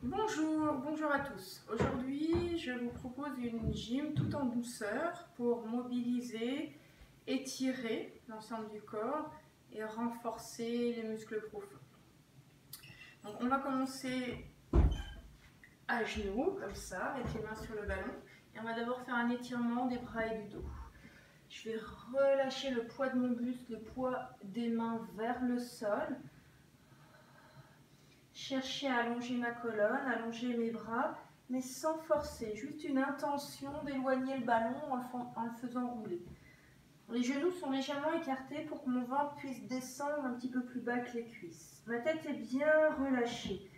Bonjour à tous. Aujourd'hui, je vous propose une gym tout en douceur pour mobiliser, étirer l'ensemble du corps et renforcer les muscles profonds. Donc, on va commencer à genoux, comme ça, avec les mains sur le ballon. Et on va d'abord faire un étirement des bras et du dos. Je vais relâcher le poids de mon buste, le poids des mains vers le sol. Chercher à allonger ma colonne, allonger mes bras, mais sans forcer. Juste une intention d'éloigner le ballon en le faisant rouler. Les genoux sont légèrement écartés pour que mon ventre puisse descendre un petit peu plus bas que les cuisses. Ma tête est bien relâchée.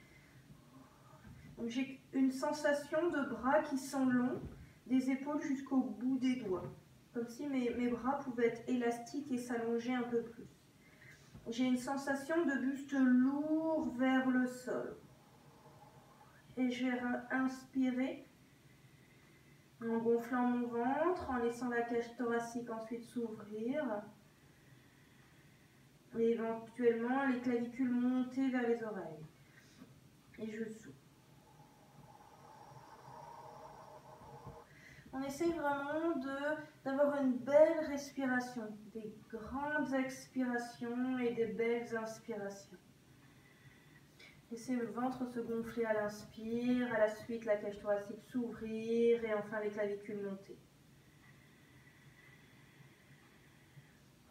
J'ai une sensation de bras qui sont longs, des épaules jusqu'au bout des doigts. Comme si mes bras pouvaient être élastiques et s'allonger un peu plus. J'ai une sensation de buste lourd vers le sol. Et je vais inspirer en gonflant mon ventre, en laissant la cage thoracique ensuite s'ouvrir. Et éventuellement les clavicules monter vers les oreilles. Et je souffle. On essaye vraiment d'avoir une belle respiration, des grandes expirations et des belles inspirations. Laissez le ventre se gonfler à l'inspire, à la suite la cage thoracique s'ouvrir et enfin les clavicules monter.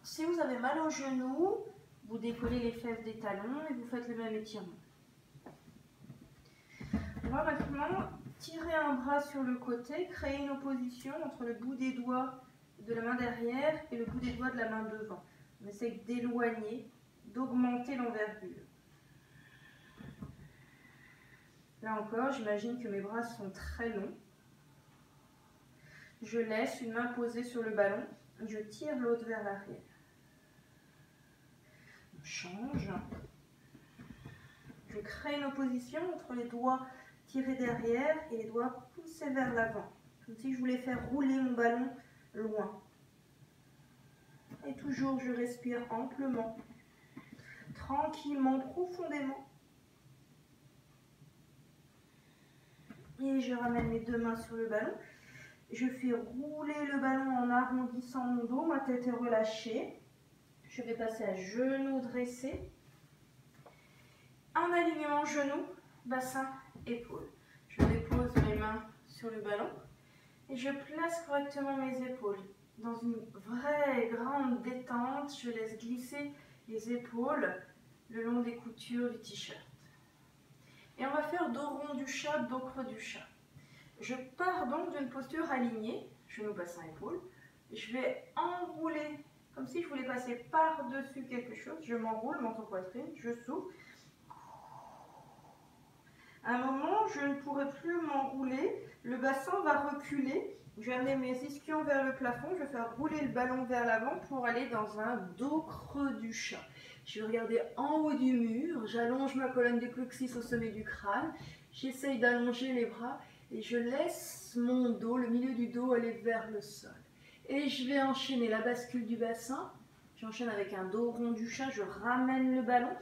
Si vous avez mal aux genoux, vous décollez les fesses des talons et vous faites le même étirement. On va maintenant tirer un bras sur le côté, créer une opposition entre le bout des doigts de la main derrière et le bout des doigts de la main devant. On essaie d'éloigner, d'augmenter l'envergure. Là encore, j'imagine que mes bras sont très longs. Je laisse une main posée sur le ballon, je tire l'autre vers l'arrière. On change. Je crée une opposition entre les doigts tirés derrière et les doigts poussés vers l'avant. Comme si je voulais faire rouler mon ballon loin. Et toujours, je respire amplement, tranquillement, profondément. Et je ramène mes deux mains sur le ballon. Je fais rouler le ballon en arrondissant mon dos, ma tête est relâchée. Je vais passer à genoux dressés. En alignement genou, bassin, épaule. Je dépose mes mains sur le ballon et je place correctement mes épaules. Dans une vraie grande détente, je laisse glisser les épaules le long des coutures du t-shirt. Et on va faire dos rond du chat, dos creux du chat. Je pars donc d'une posture alignée, genou, bassin, épaule. Je vais enrouler, comme si je voulais passer par-dessus quelque chose. Je m'enroule, menton, poitrine, je souffle. À un moment, je ne pourrai plus m'enrouler, le bassin va reculer. Je vais amener mes ischions vers le plafond, je vais faire rouler le ballon vers l'avant pour aller dans un dos creux du chat. Je vais regarder en haut du mur, j'allonge ma colonne des coccyx au sommet du crâne, j'essaye d'allonger les bras et je laisse mon dos, le milieu du dos, aller vers le sol. Et je vais enchaîner la bascule du bassin, j'enchaîne avec un dos rond du chat, je ramène le ballon.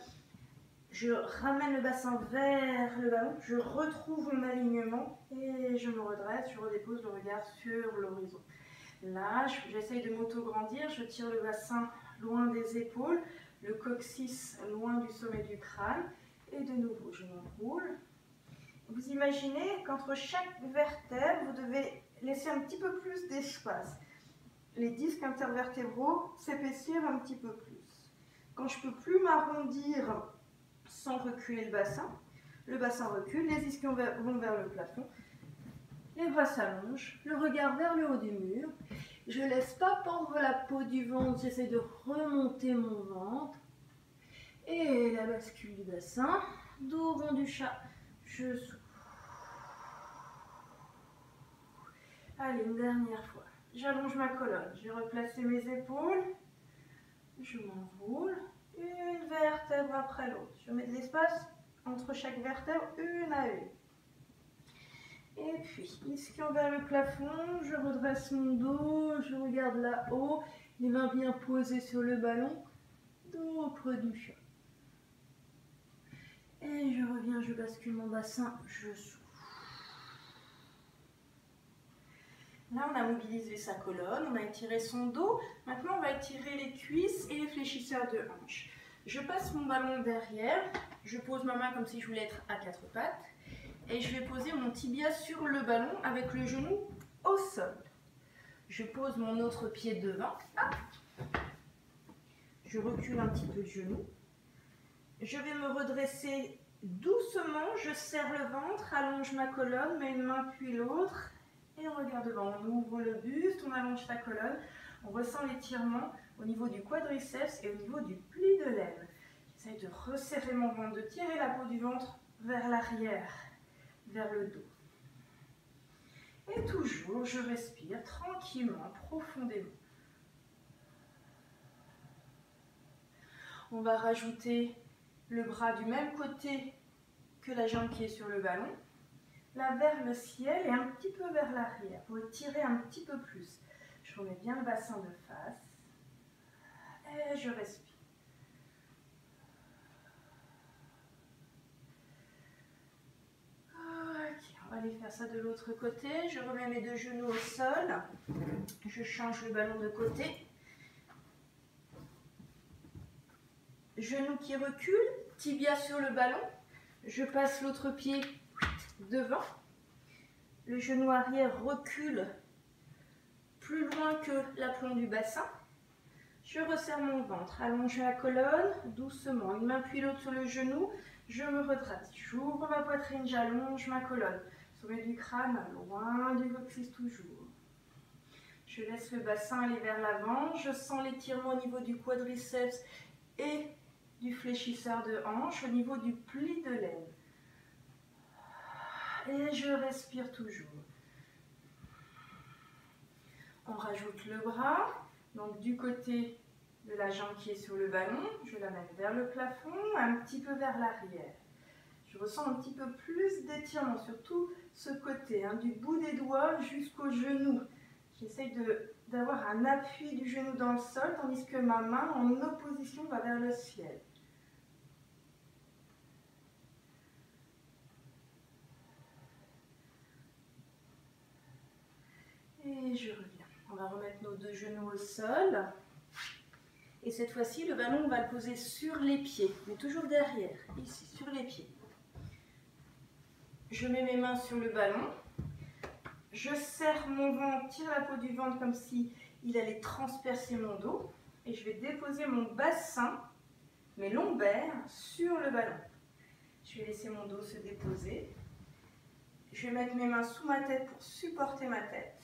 Je ramène le bassin vers le ballon, je retrouve mon alignement et je me redresse, je redépose le regard sur l'horizon. Là, j'essaye de m'auto-grandir, je tire le bassin loin des épaules, le coccyx loin du sommet du crâne et de nouveau je m'enroule. Vous imaginez qu'entre chaque vertèbre, vous devez laisser un petit peu plus d'espace. Les disques intervertébraux s'épaissir un petit peu plus. Quand je ne peux plus m'arrondir sans reculer le bassin recule, les ischions vont vers le plafond, les bras s'allongent, le regard vers le haut du mur. Je ne laisse pas pendre la peau du ventre, j'essaie de remonter mon ventre. Et la bascule du bassin, dos rond du chat, je souffle. Allez, une dernière fois. J'allonge ma colonne, je vais replacer mes épaules, je m'enroule. Une vertèbre après l'autre. Je mets de l'espace entre chaque vertèbre, une à une. Et puis, ischion vers le plafond, je redresse mon dos, je regarde là-haut, les mains bien posées sur le ballon, dos creux du chat. Et je reviens, je bascule mon bassin, je souffle. Là, on a mobilisé sa colonne, on a étiré son dos. Maintenant, on va étirer les cuisses et les fléchisseurs de hanches. Je passe mon ballon derrière, je pose ma main comme si je voulais être à quatre pattes. Et je vais poser mon tibia sur le ballon avec le genou au sol. Je pose mon autre pied devant. Hop. Je recule un petit peu le genou. Je vais me redresser doucement, je serre le ventre, allonge ma colonne, mets une main puis l'autre. Et on regarde devant, on ouvre le buste, on allonge la colonne, on ressent l'étirement au niveau du quadriceps et au niveau du pli de l'aine. J'essaye de resserrer mon ventre, de tirer la peau du ventre vers l'arrière, vers le dos. Et toujours, je respire tranquillement, profondément. On va rajouter le bras du même côté que la jambe qui est sur le ballon. Là vers le ciel et un petit peu vers l'arrière pour étirer un petit peu plus. Je remets bien le bassin de face et je respire. Ok, on va aller faire ça de l'autre côté. Je remets mes deux genoux au sol. Je change le ballon de côté. Genou qui recule, tibia sur le ballon. Je passe l'autre pied devant. Le genou arrière recule plus loin que l'aplomb du bassin. Je resserre mon ventre, allonge la colonne doucement. Une main puis l'autre sur le genou. Je me redresse. J'ouvre ma poitrine, j'allonge ma colonne. Sommet du crâne, loin du coccyx toujours. Je laisse le bassin aller vers l'avant. Je sens l'étirement au niveau du quadriceps et du fléchisseur de hanche, au niveau du pli de l'aine. Et je respire toujours. On rajoute le bras, donc du côté de la jambe qui est sur le ballon, je l'amène vers le plafond, un petit peu vers l'arrière. Je ressens un petit peu plus d'étirement, surtout ce côté, du bout des doigts jusqu'au genou. J'essaye d'avoir un appui du genou dans le sol, tandis que ma main en opposition va vers le ciel. Et je reviens. On va remettre nos deux genoux au sol. Et cette fois-ci, le ballon, on va le poser sur les pieds, mais toujours derrière, ici, sur les pieds. Je mets mes mains sur le ballon. Je serre mon ventre, tire la peau du ventre comme si il allait transpercer mon dos. Et je vais déposer mon bassin, mes lombaires, sur le ballon. Je vais laisser mon dos se déposer. Je vais mettre mes mains sous ma tête pour supporter ma tête.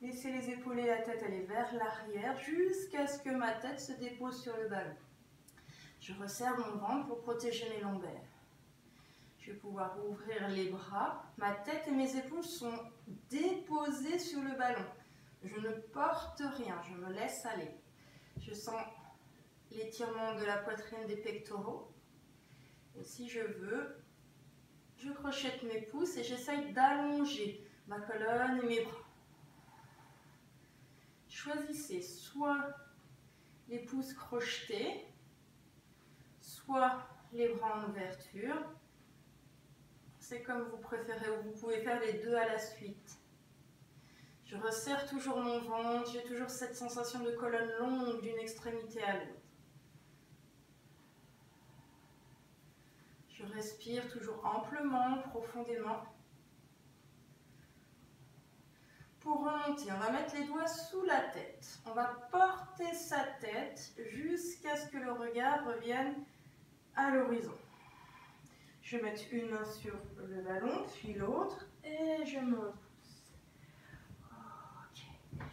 Laissez les épaules et la tête aller vers l'arrière jusqu'à ce que ma tête se dépose sur le ballon. Je resserre mon ventre pour protéger mes lombaires. Je vais pouvoir ouvrir les bras. Ma tête et mes épaules sont déposées sur le ballon. Je ne porte rien, je me laisse aller. Je sens l'étirement de la poitrine des pectoraux. Et si je veux, je crochette mes pouces et j'essaye d'allonger ma colonne et mes bras. Choisissez soit les pouces crochetés, soit les bras en ouverture. C'est comme vous préférez, ou vous pouvez faire les deux à la suite. Je resserre toujours mon ventre, j'ai toujours cette sensation de colonne longue d'une extrémité à l'autre. Je respire toujours amplement, profondément. Pour remonter, on va mettre les doigts sous la tête. On va porter sa tête jusqu'à ce que le regard revienne à l'horizon. Je vais mettre une main sur le ballon, puis l'autre, et je me repousse. Ok.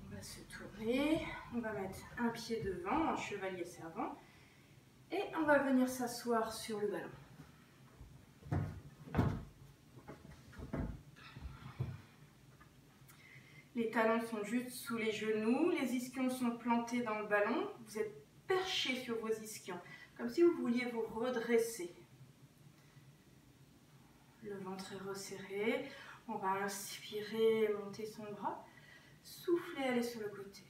On va se tourner, on va mettre un pied devant, en chevalier servant, et on va venir s'asseoir sur le ballon. Les talons sont juste sous les genoux, les ischions sont plantés dans le ballon. Vous êtes perché sur vos ischions, comme si vous vouliez vous redresser. Le ventre est resserré. On va inspirer, monter son bras. Souffler, aller sur le côté.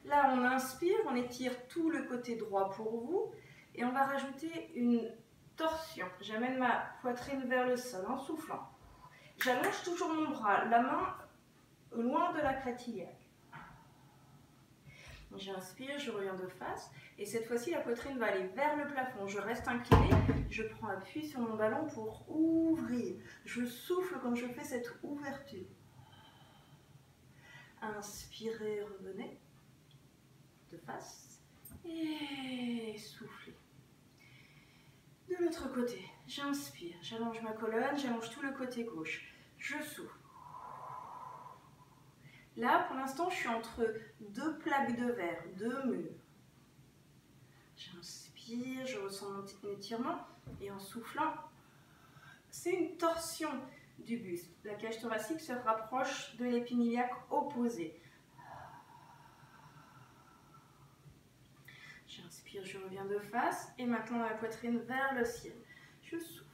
Là, on inspire, on étire tout le côté droit pour vous. Et on va rajouter une torsion. J'amène ma poitrine vers le sol en soufflant. J'allonge toujours mon bras, la main loin de la crête iliaque. J'inspire, je reviens de face. Et cette fois-ci, la poitrine va aller vers le plafond. Je reste inclinée, je prends appui sur mon ballon pour ouvrir. Je souffle quand je fais cette ouverture. Inspirez, revenez de face. Et soufflez. De l'autre côté, j'inspire, j'allonge ma colonne, j'allonge tout le côté gauche. Je souffle. Là, pour l'instant, je suis entre deux plaques de verre, deux murs. J'inspire, je ressens mon étirement et en soufflant, c'est une torsion du buste. La cage thoracique se rapproche de l'épine iliaque opposée. J'inspire, je reviens de face et maintenant la poitrine vers le ciel. Je souffle.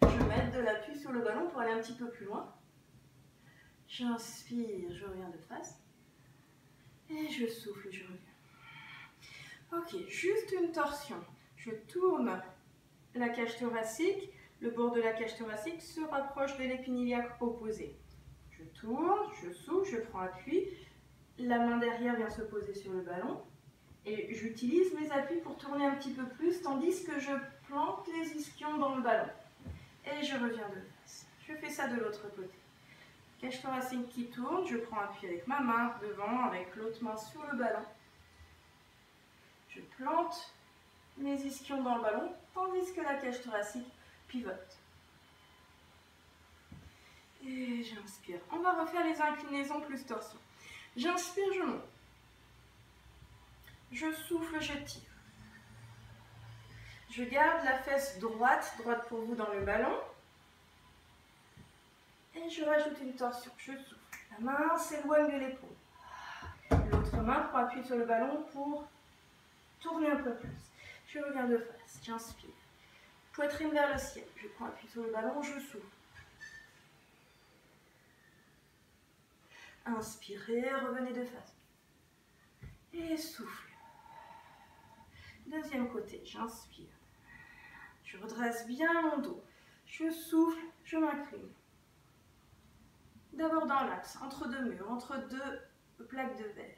Je mets de l'appui sur le ballon pour aller un petit peu plus loin. J'inspire, je reviens de face. Et je souffle, je reviens. Ok, juste une torsion. Je tourne la cage thoracique. Le bord de la cage thoracique se rapproche de l'épine iliaque opposée. Je tourne, je souffle, je prends appui. La main derrière vient se poser sur le ballon. Et j'utilise mes appuis pour tourner un petit peu plus, tandis que je plante les ischions dans le ballon. Et je reviens de face. Je fais ça de l'autre côté. Cage thoracique qui tourne, je prends appui avec ma main devant, avec l'autre main sur le ballon. Je plante mes ischions dans le ballon, tandis que la cage thoracique pivote. Et j'inspire. On va refaire les inclinaisons plus torsion. J'inspire, je monte. Je souffle, je tire. Je garde la fesse droite pour vous dans le ballon. Et je rajoute une torsion. Je souffle. La main s'éloigne de l'épaule. L'autre main prend appui sur le ballon pour tourner un peu plus. Je reviens de face. J'inspire. Poitrine vers le ciel. Je prends appui sur le ballon. Je souffle. Inspirez, revenez de face. Et souffle. Deuxième côté, j'inspire. Je redresse bien mon dos. Je souffle, je m'incline. D'abord dans l'axe, entre deux murs, entre deux plaques de verre.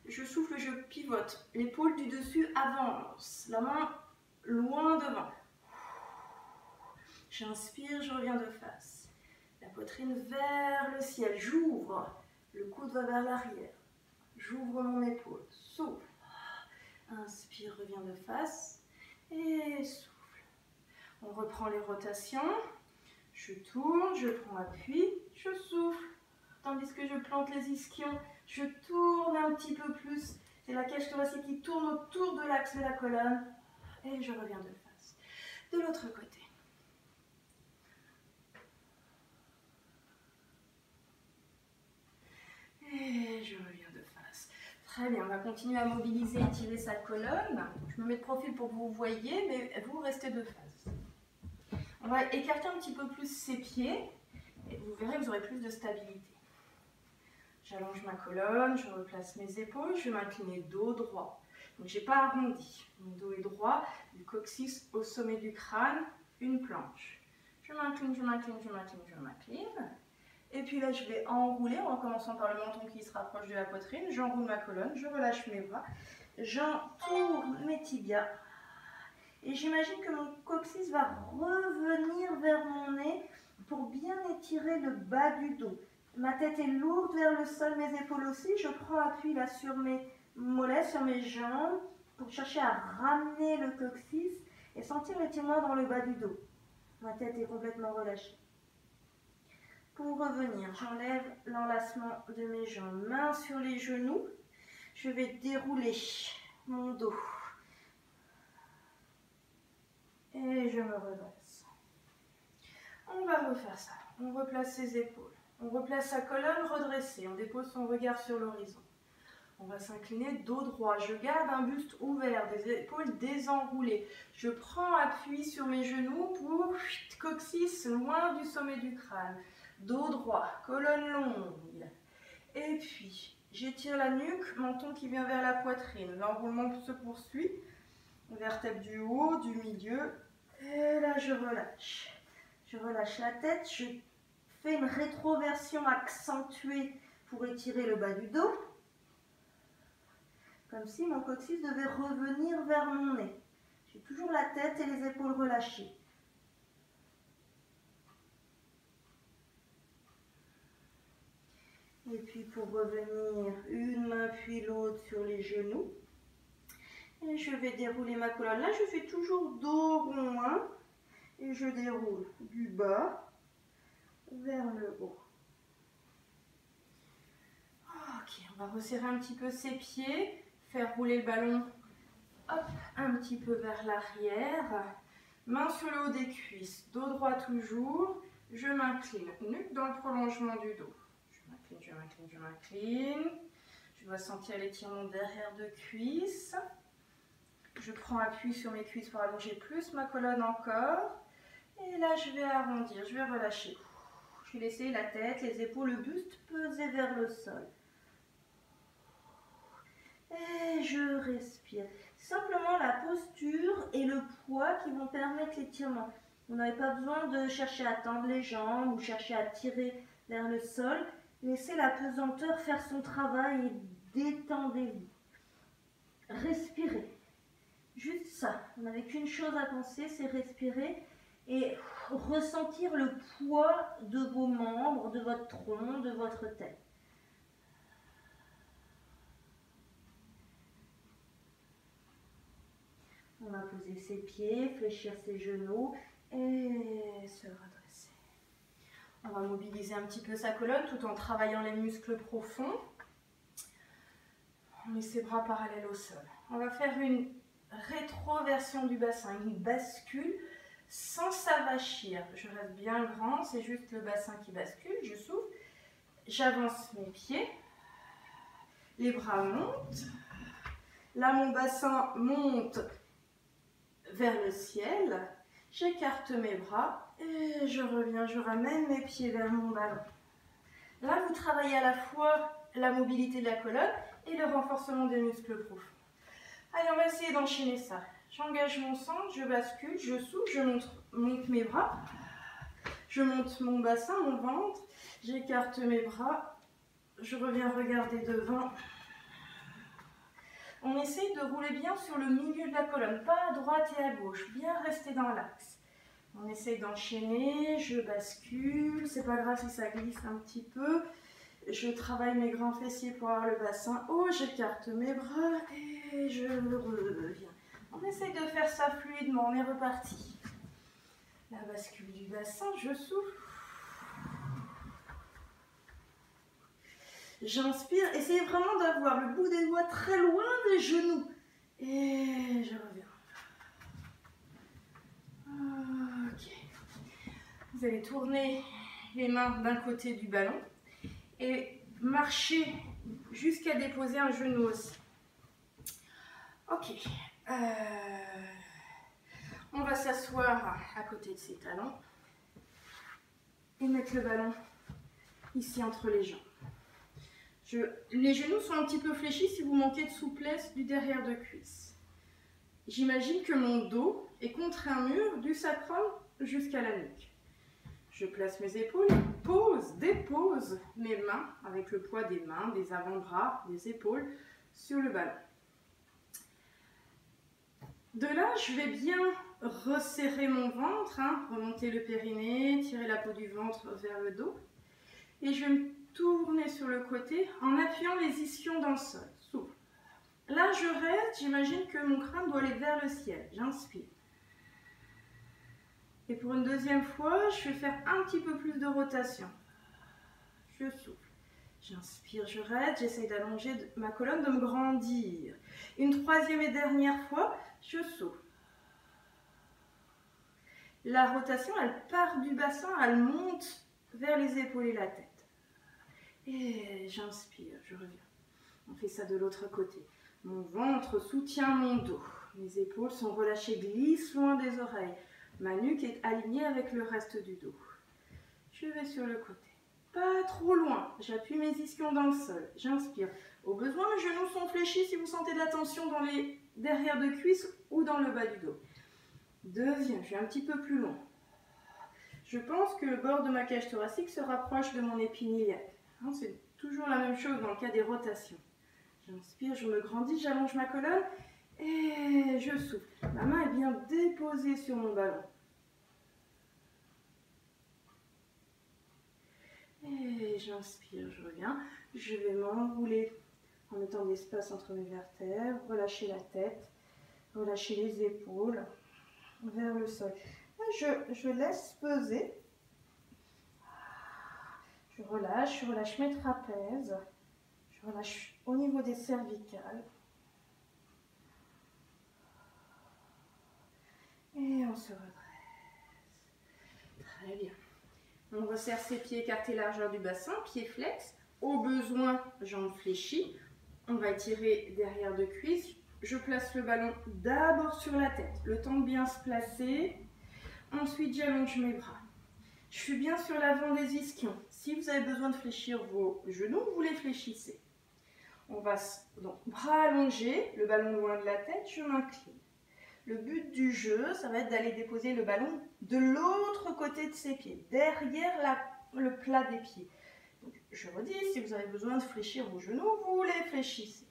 Je souffle, je pivote. L'épaule du dessus avance. La main loin devant. J'inspire, je reviens de face. La poitrine vers le ciel. J'ouvre. Le coude va vers l'arrière. J'ouvre mon épaule. Souffle. Inspire, reviens de face. Et souffle. On reprend les rotations. Je tourne, je prends appui, je souffle. Tandis que je plante les ischions, je tourne un petit peu plus. C'est la cage thoracique qui tourne autour de l'axe de la colonne. Et je reviens de face. De l'autre côté. Et je reviens de face. Très bien, on va continuer à mobiliser et tirer sa colonne. Je me mets de profil pour que vous voyez, mais vous restez de face. On va écarter un petit peu plus ses pieds et vous verrez que vous aurez plus de stabilité. J'allonge ma colonne, je replace mes épaules, je vais m'incliner dos droit. Donc je n'ai pas arrondi. Mon dos est droit, du coccyx au sommet du crâne, une planche. Je m'incline, je m'incline, je m'incline, je m'incline. Et puis là, je vais enrouler en commençant par le menton qui se rapproche de la poitrine. J'enroule ma colonne, je relâche mes bras, j'entourne mes tibias. Et j'imagine que mon coccyx va revenir vers mon nez pour bien étirer le bas du dos. Ma tête est lourde vers le sol, mes épaules aussi. Je prends appui là sur mes mollets, sur mes jambes, pour chercher à ramener le coccyx et sentir l'étirement dans le bas du dos. Ma tête est complètement relâchée. Pour revenir, j'enlève l'enlacement de mes jambes. Mains sur les genoux. Je vais dérouler mon dos. Et je me redresse. On va refaire ça. On replace ses épaules. On replace sa colonne redressée. On dépose son regard sur l'horizon. On va s'incliner dos droit. Je garde un buste ouvert, des épaules désenroulées. Je prends appui sur mes genoux pour coccyx loin du sommet du crâne. Dos droit, colonne longue. Et puis, J'étire la nuque, menton qui vient vers la poitrine. L'enroulement se poursuit. Vertèbre du haut, du milieu. Et là, je relâche. Je relâche la tête. Je fais une rétroversion accentuée pour étirer le bas du dos. Comme si mon coccyx devait revenir vers mon nez. J'ai toujours la tête et les épaules relâchées. Et puis pour revenir, une main puis l'autre sur les genoux. Et je vais dérouler ma colonne. Là, je fais toujours dos rond, hein, et je déroule du bas vers le haut. Ok, on va resserrer un petit peu ses pieds, faire rouler le ballon, hop, un petit peu vers l'arrière. Main sur le haut des cuisses, dos droit toujours. Je m'incline, nuque dans le prolongement du dos. Je m'incline, je m'incline. Je dois sentir l'étirement derrière de cuisse. Je prends appui sur mes cuisses pour allonger plus ma colonne encore. Et là, je vais arrondir, je vais relâcher. Je vais laisser la tête, les épaules, le buste peser vers le sol. Et je respire. C'est simplement la posture et le poids qui vont permettre l'étirement. Vous n'avez pas besoin de chercher à tendre les jambes ou chercher à tirer vers le sol. Laissez la pesanteur faire son travail et détendez-vous. Respirez. Juste ça. Vous n'avez qu'une chose à penser, c'est respirer et ressentir le poids de vos membres, de votre tronc, de votre tête. On va poser ses pieds, fléchir ses genoux et se redresser. On va mobiliser un petit peu sa colonne tout en travaillant les muscles profonds. On met ses bras parallèles au sol. On va faire une rétroversion du bassin, une bascule sans s'avachir. Je reste bien grand, c'est juste le bassin qui bascule. Je souffle, j'avance mes pieds, les bras montent. Là, mon bassin monte vers le ciel. J'écarte mes bras et je reviens, je ramène mes pieds vers mon ballon. Là, vous travaillez à la fois la mobilité de la colonne et le renforcement des muscles profonds. Allez, on va essayer d'enchaîner ça. J'engage mon centre, je bascule, je souffle, je monte mes bras, je monte mon bassin, mon ventre, j'écarte mes bras, je reviens regarder devant. On essaye de rouler bien sur le milieu de la colonne, pas à droite et à gauche, bien rester dans l'axe. On essaye d'enchaîner, je bascule, c'est pas grave si ça glisse un petit peu. Je travaille mes grands fessiers pour avoir le bassin haut, j'écarte mes bras et je reviens. On essaye de faire ça fluidement, on est reparti. La bascule du bassin, je souffle. J'inspire, essayez vraiment d'avoir le bout des doigts très loin des genoux. Et je reviens. Ok. Vous allez tourner les mains d'un côté du ballon et marcher jusqu'à déposer un genou aussi. Ok. On va s'asseoir à côté de ses talons et mettre le ballon ici entre les jambes. Les genoux sont un petit peu fléchis si vous manquez de souplesse du derrière de cuisse. J'imagine que mon dos est contre un mur du sacrum jusqu'à la nuque. Je place mes épaules, dépose mes mains avec le poids des mains, des avant-bras, des épaules sur le ballon. De là, je vais bien resserrer mon ventre, remonter le périnée, tirer la peau du ventre vers le dos. Et je vais me tourner sur le côté en appuyant les ischions dans le sol. Souffle. Là, je reste, j'imagine que mon crâne doit aller vers le ciel. J'inspire. Et pour une deuxième fois, je vais faire un petit peu plus de rotation. Je souffle. J'inspire, je reste, j'essaye d'allonger ma colonne, de me grandir. Une troisième et dernière fois, je souffle. La rotation, elle part du bassin, elle monte vers les épaules et la tête. Et j'inspire, je reviens. On fait ça de l'autre côté. Mon ventre soutient mon dos. Mes épaules sont relâchées, glissent loin des oreilles. Ma nuque est alignée avec le reste du dos. Je vais sur le côté. pas trop loin. J'appuie mes ischions dans le sol. J'inspire. Au besoin, mes genoux sont fléchis si vous sentez de la tension dans les derrière de cuisses ou dans le bas du dos. Deuxième, je vais un petit peu plus long. Je pense que le bord de ma cage thoracique se rapproche de mon épine iliaque. C'est toujours la même chose dans le cas des rotations. J'inspire, je me grandis, j'allonge ma colonne et je souffle. Ma main est bien déposée sur mon ballon. Et j'inspire, je reviens. Je vais m'enrouler en mettant de l'espace entre mes vertèbres, relâcher la tête, relâcher les épaules vers le sol. Je laisse peser. Je relâche mes trapèzes. Je relâche au niveau des cervicales. Et on se redresse. Très bien. On resserre ses pieds écartés largeur du bassin, pieds flex. Au besoin, jambes fléchies. On va étirer derrière de cuisses. Je place le ballon d'abord sur la tête, le temps de bien se placer. Ensuite, j'allonge mes bras. Je suis bien sur l'avant des ischions. Si vous avez besoin de fléchir vos genoux, vous les fléchissez. On va donc bras allongés, le ballon loin de la tête, je m'incline. Le but du jeu, ça va être d'aller déposer le ballon de l'autre côté de ses pieds, derrière le plat des pieds. Donc, je redis, si vous avez besoin de fléchir vos genoux, vous les fléchissez.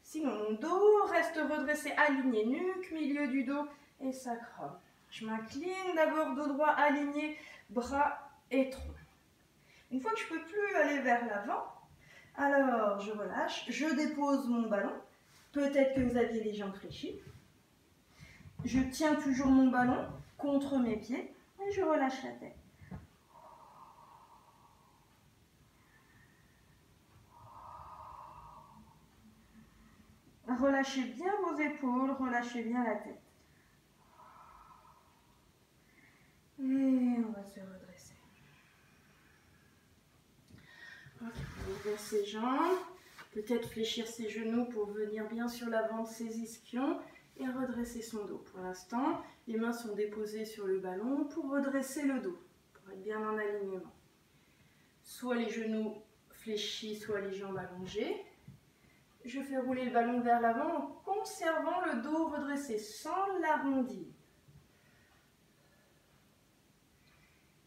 Sinon, mon dos reste redressé, aligné, nuque, milieu du dos et sacrum. Je m'incline, d'abord dos droit aligné, bras et tronc. Une fois que je ne peux plus aller vers l'avant, alors je relâche, je dépose mon ballon. Peut-être que vous aviez les jambes fléchies. Je tiens toujours mon ballon contre mes pieds et je relâche la tête. Relâchez bien vos épaules, relâchez bien la tête. Et on va se redresser. Okay, on ouvre ses jambes, peut-être fléchir ses genoux pour venir bien sur l'avant de ses ischions et redresser son dos. Pour l'instant, les mains sont déposées sur le ballon pour redresser le dos, pour être bien en alignement. Soit les genoux fléchis, soit les jambes allongées. Je fais rouler le ballon vers l'avant en conservant le dos redressé, sans l'arrondir.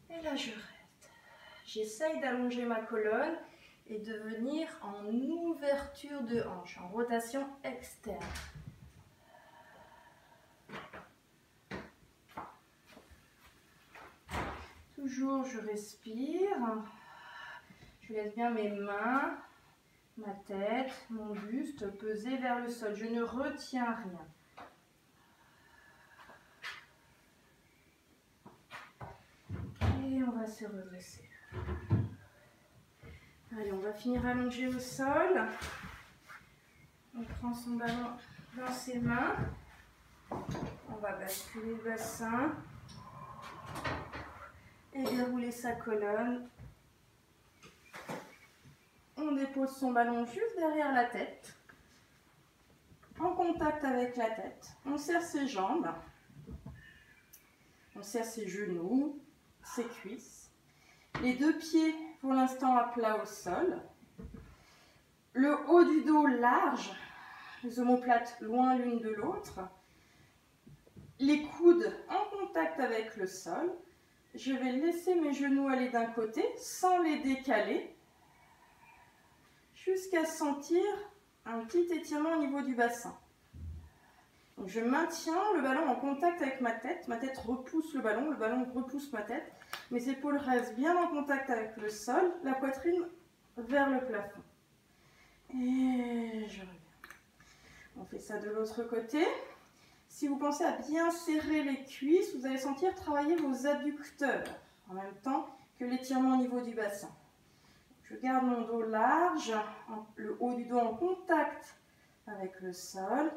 Et là, je reste. J'essaye d'allonger ma colonne et de venir en ouverture de hanche, en rotation externe. Toujours, je respire. Je laisse bien mes mains, ma tête, mon buste peser vers le sol. Je ne retiens rien. Et on va se redresser. Allez, on va finir allongé au sol. On prend son ballon dans ses mains. On va basculer le bassin. Et dérouler sa colonne. On dépose son ballon juste derrière la tête. En contact avec la tête. On serre ses jambes. On serre ses genoux, ses cuisses. Les deux pieds pour l'instant à plat au sol. Le haut du dos large. Les omoplates loin l'une de l'autre. Les coudes en contact avec le sol. Je vais laisser mes genoux aller d'un côté sans les décaler. Jusqu'à sentir un petit étirement au niveau du bassin. Donc je maintiens le ballon en contact avec ma tête repousse le ballon repousse ma tête. Mes épaules restent bien en contact avec le sol, la poitrine vers le plafond. Et je reviens. On fait ça de l'autre côté. Si vous pensez à bien serrer les cuisses, vous allez sentir travailler vos adducteurs en même temps que l'étirement au niveau du bassin. Je garde mon dos large, le haut du dos en contact avec le sol.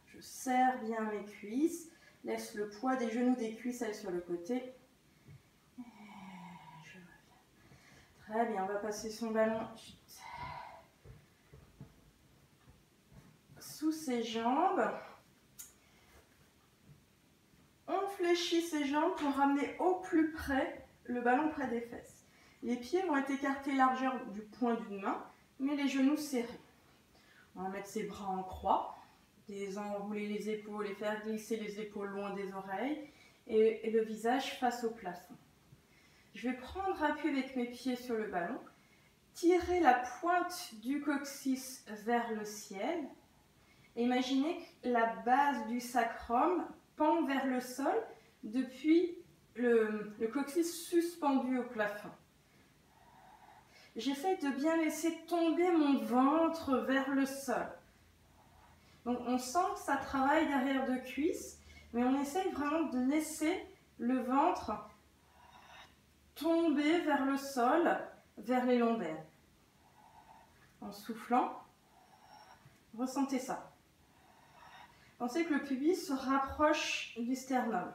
Je serre bien mes cuisses, laisse le poids des genoux des cuisses aller sur le côté. Et je reviens. Très bien, on va passer son ballon sous ses jambes. On fléchit fléchis ses jambes pour ramener au plus près le ballon près des fesses. Les pieds vont être écartés largeur du poing d'une main, mais les genoux serrés. On va mettre ses bras en croix, désenrouler les épaules et faire glisser les épaules loin des oreilles et le visage face au plafond. Je vais prendre appui avec mes pieds sur le ballon, tirer la pointe du coccyx vers le ciel. Et imaginez que la base du sacrum pend vers le sol depuis le coccyx suspendu au plafond. J'essaie de bien laisser tomber mon ventre vers le sol. Donc on sent que ça travaille derrière de cuisse, mais on essaie vraiment de laisser le ventre tomber vers le sol, vers les lombaires. En soufflant, ressentez ça. Pensez que le pubis se rapproche du sternum.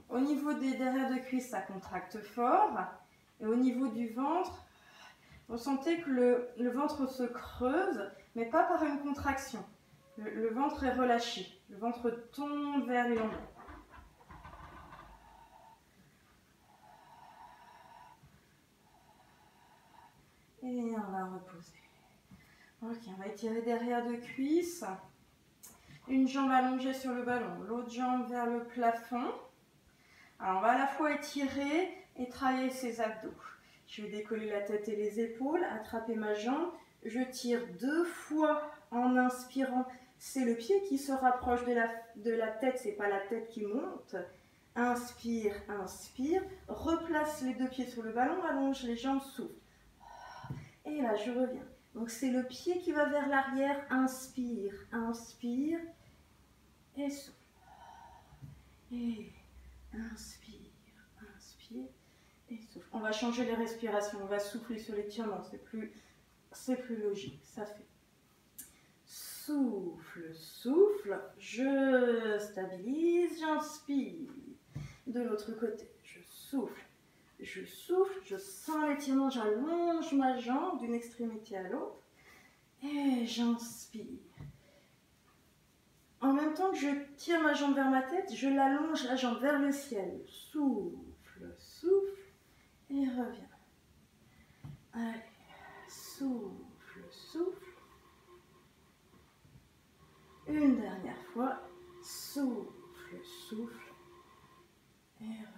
Au niveau des derrière de cuisse, ça contracte fort. Et au niveau du ventre, ressentez que le ventre se creuse, mais pas par une contraction. Le ventre est relâché. Le ventre tombe vers les lombaires. Et on va reposer. Ok, on va étirer derrière de cuisse. Une jambe allongée sur le ballon, l'autre jambe vers le plafond. Alors on va à la fois étirer et travailler ses abdos. Je vais décoller la tête et les épaules, attraper ma jambe. Je tire 2 fois en inspirant. C'est le pied qui se rapproche de la tête, c'est pas la tête qui monte. Inspire, inspire. Replace les 2 pieds sur le ballon, allonge les jambes, souffle. Et là, je reviens. Donc, c'est le pied qui va vers l'arrière. Inspire, inspire. Et souffle. Et inspire, inspire. Et souffle. On va changer les respirations. On va souffler sur l'étirement. C'est plus logique. Ça fait. Souffle, souffle. Je stabilise, j'inspire. De l'autre côté, je souffle. Je souffle, je sens l'étirement, j'allonge ma jambe d'une extrémité à l'autre et j'inspire. En même temps que je tire ma jambe vers ma tête, je l'allonge la jambe vers le ciel. Souffle, souffle et reviens. Allez, souffle, souffle. Une dernière fois, souffle, souffle et reviens.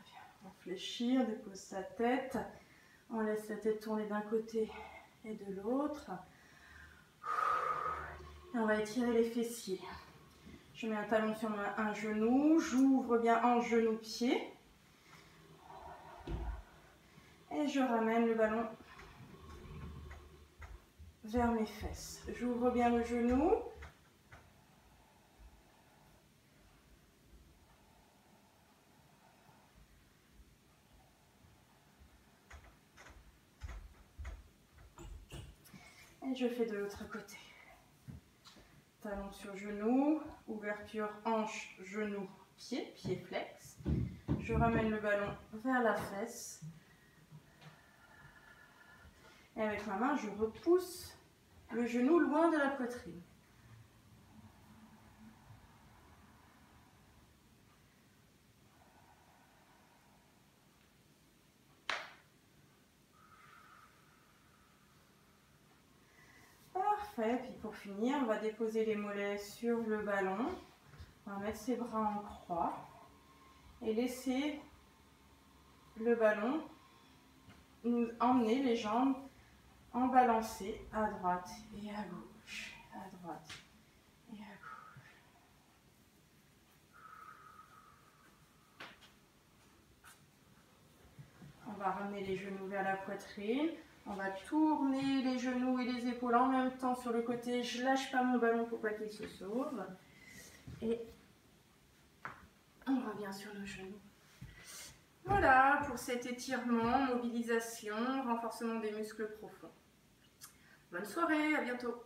On fléchit, on dépose sa tête, on laisse la tête tourner d'un côté et de l'autre. Et on va étirer les fessiers. Je mets un talon sur un genou, j'ouvre bien en genou-pied. Et je ramène le ballon vers mes fesses. J'ouvre bien le genou. Et je fais de l'autre côté. Talon sur genou, ouverture hanche, genou, pied, pied flex. Je ramène le ballon vers la fesse. Et avec ma main, je repousse le genou loin de la poitrine. Parfait, puis pour finir, on va déposer les mollets sur le ballon. On va mettre ses bras en croix et laisser le ballon nous emmener les jambes en balancée à droite et à gauche, à droite et à gauche. On va ramener les genoux vers la poitrine. On va tourner les genoux et les épaules en même temps sur le côté. Je lâche pas mon ballon pour pas qu'il se sauve. Et on revient sur nos genoux. Voilà pour cet étirement, mobilisation, renforcement des muscles profonds. Bonne soirée, à bientôt.